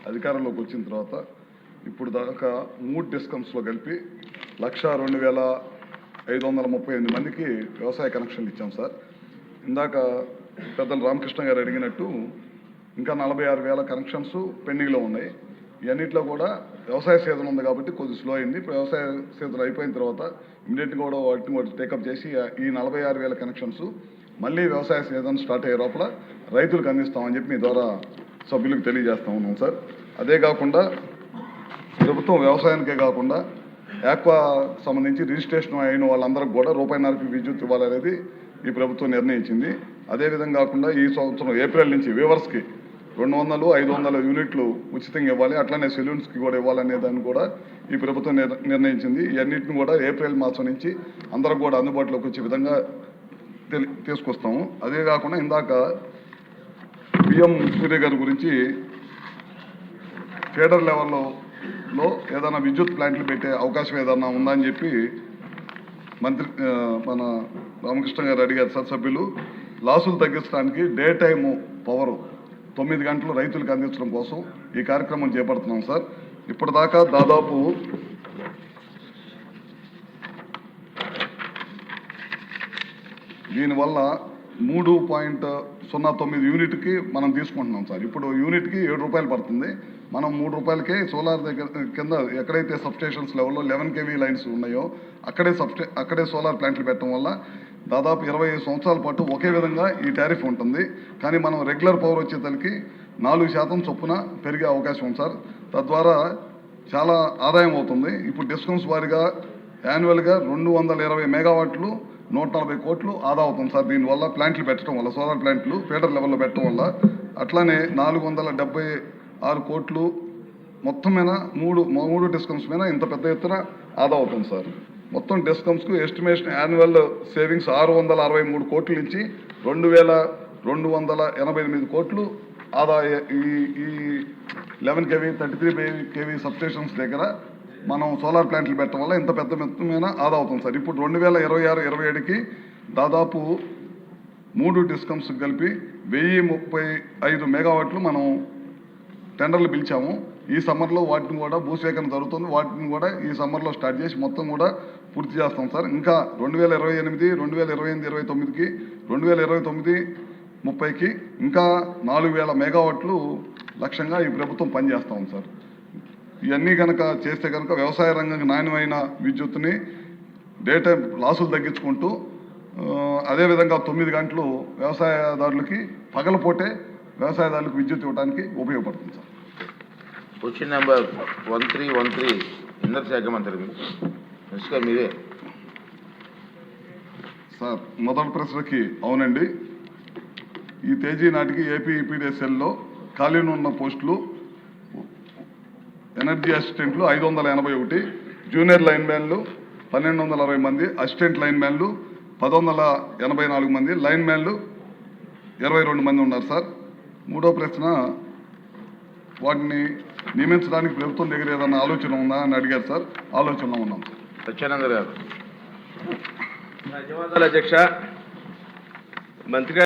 అధికారంలోకి వచ్చిన తర్వాత ఇప్పుడు దాకా 3 డిస్కమ్స్లో కలిపి 1,02,538 మందికి వ్యవసాయ కనెక్షన్లు ఇచ్చాం సార్. ఇందాక పెద్దలు రామకృష్ణ గారు అడిగినట్టు ఇంకా 46,000 కనెక్షన్స్ పెండింగ్లో ఉన్నాయి. ఇవన్నింటిలో కూడా వ్యవసాయ సీజన్ ఉంది కాబట్టి కొద్దిగా స్లో అయింది. ఇప్పుడు వ్యవసాయ సీజన్ అయిపోయిన తర్వాత ఇమీడియట్గా కూడా వాటిని టేకప్ చేసి ఈ 46,000 కనెక్షన్స్ మళ్ళీ వ్యవసాయ సీజన్ స్టార్ట్ అయ్యే లోపల రైతులకు అందిస్తామని చెప్పి మీ ద్వారా సభ్యులకు తెలియజేస్తా ఉన్నాం సార్. అదే కాకుండా ప్రభుత్వం వ్యవసాయానికే కాకుండా యాక్వా సంబంధించి రిజిస్ట్రేషన్ అయిన వాళ్ళందరికీ కూడా ₹1.5 విద్యుత్ ఇవ్వాలనేది ఈ ప్రభుత్వం నిర్ణయించింది. అదేవిధంగా కాకుండా ఈ సంవత్సరం ఏప్రిల్ నుంచి వీవర్స్కి 200, 500 యూనిట్లు ఉచితంగా ఇవ్వాలి, అట్లనే సెలూన్స్కి కూడా ఇవ్వాలనే దాన్ని కూడా ఈ ప్రభుత్వం నిర్ణయించింది. ఇవన్నింటిని కూడా ఏప్రిల్ మాసం నుంచి అందరికి కూడా అందుబాటులోకి వచ్చే విధంగా తీసుకొస్తాము. అదే కాకుండా ఇందాక బిఎం సూర్య గారి గురించి ఫీడర్ లెవెల్లో ఏదైనా విద్యుత్ ప్లాంట్లు పెట్టే అవకాశం ఏదన్నా ఉందని చెప్పి మంత్రి మన రామకృష్ణ గారు అడిగారు సార్. సభ్యులు లాసులు తగ్గించడానికి డే టైము పవరు 9 గంటలు రైతులకు అందించడం కోసం ఈ కార్యక్రమం చేపడుతున్నాం సార్. ఇప్పటిదాకా దాదాపు దీనివల్ల 3.09 యూనిట్కి మనం తీసుకుంటున్నాం సార్. ఇప్పుడు యూనిట్కి ₹7 పడుతుంది. మనం ₹3కే సోలార్ దగ్గర కింద ఎక్కడైతే సబ్స్టేషన్స్ లెవెల్లో 11 kV లైన్స్ ఉన్నాయో అక్కడే సోలార్ ప్లాంట్లు పెట్టడం వల్ల దాదాపు 25 సంవత్సరాల పాటు ఒకే విధంగా ఈ టారిఫ్ ఉంటుంది. కానీ మనం రెగ్యులర్ పవర్ వచ్చేసరికి 4% చొప్పున పెరిగే అవకాశం ఉంది సార్. తద్వారా చాలా ఆదాయం అవుతుంది. ఇప్పుడు డిస్కౌంట్స్ వారిగా యాన్యువల్గా 220 మెగావాట్లు 140 కోట్లు ఆదా అవుతుంది సార్. దీనివల్ల ప్లాంట్లు పెట్టడం వల్ల, సోలార్ ప్లాంట్లు ఫీడర్ లెవెల్లో పెట్టడం వల్ల. అట్లానే 476 కోట్లు మొత్తం మీద మూడు డిస్కమ్స్ మీద ఇంత పెద్ద ఎత్తున ఆదా అవుతుంది సార్. మొత్తం డిస్కమ్స్కు ఎస్టిమేషన్ యాన్యువల్ సేవింగ్స్ 663 కోట్ల నుంచి 2,288 కోట్లు ఆదా ఈ 11 kV 33 kV సబ్స్టేషన్స్ దగ్గర మనం సోలార్ ప్లాంట్లు పెట్టడం వల్ల ఇంత పెద్ద మొత్తమైన ఆదా అవుతుంది సార్. ఇప్పుడు 2026-27కి దాదాపు 3 డిస్కమ్స్కి కలిపి 1035 మెగావాట్లు మనం టెండర్లు పిలిచాము. ఈ సమ్మర్లో వాటిని కూడా భూసేకరణ జరుగుతుంది. వాటిని కూడా ఈ సమ్మర్లో స్టార్ట్ చేసి మొత్తం కూడా పూర్తి చేస్తాం సార్. ఇంకా 2028, 2028, 29కి 2029-30కి ఇంకా 4,000 మెగావాట్లు లక్ష్యంగా ఈ ప్రభుత్వం పనిచేస్తాం సార్. ఇవన్నీ కనుక చేస్తే కనుక వ్యవసాయ రంగంకి నాణ్యమైన విద్యుత్తుని డే టైం లాసులు తగ్గించుకుంటూ అదేవిధంగా 9 గంటలు వ్యవసాయదారులకి పగలపోటే వ్యవసాయదారులకు విద్యుత్ ఇవ్వడానికి ఉపయోగపడుతుంది సార్. క్వశ్చన్ నెంబర్ 1313 ఇంధన శాఖ మంత్రి మినిస్టర్ మీరే సార్. మొదటి ప్రశ్నకి అవునండి. ఈ తేదీ నాటికి ఏపీ ఈపీడీఎస్ఎల్లో ఖాళీ ఉన్న పోస్టులు ఎనర్జీ అసిస్టెంట్లు 581, జూనియర్ లైన్ మ్యాన్లు 1,260 మంది, అసిస్టెంట్ లైన్ మ్యాన్లు 1,184 మంది, లైన్ మ్యాన్లు 22 మంది ఉన్నారు సార్. మూడో ప్రశ్న, వాటిని నియమించడానికి ప్రభుత్వం దగ్గర ఏదైనా ఆలోచన ఉందా అని అడిగారు సార్. ఆలోచనలో ఉన్నాం సార్. సత్యానంద గారు. ధన్యవాదాలు అధ్యక్ష. మంత్రి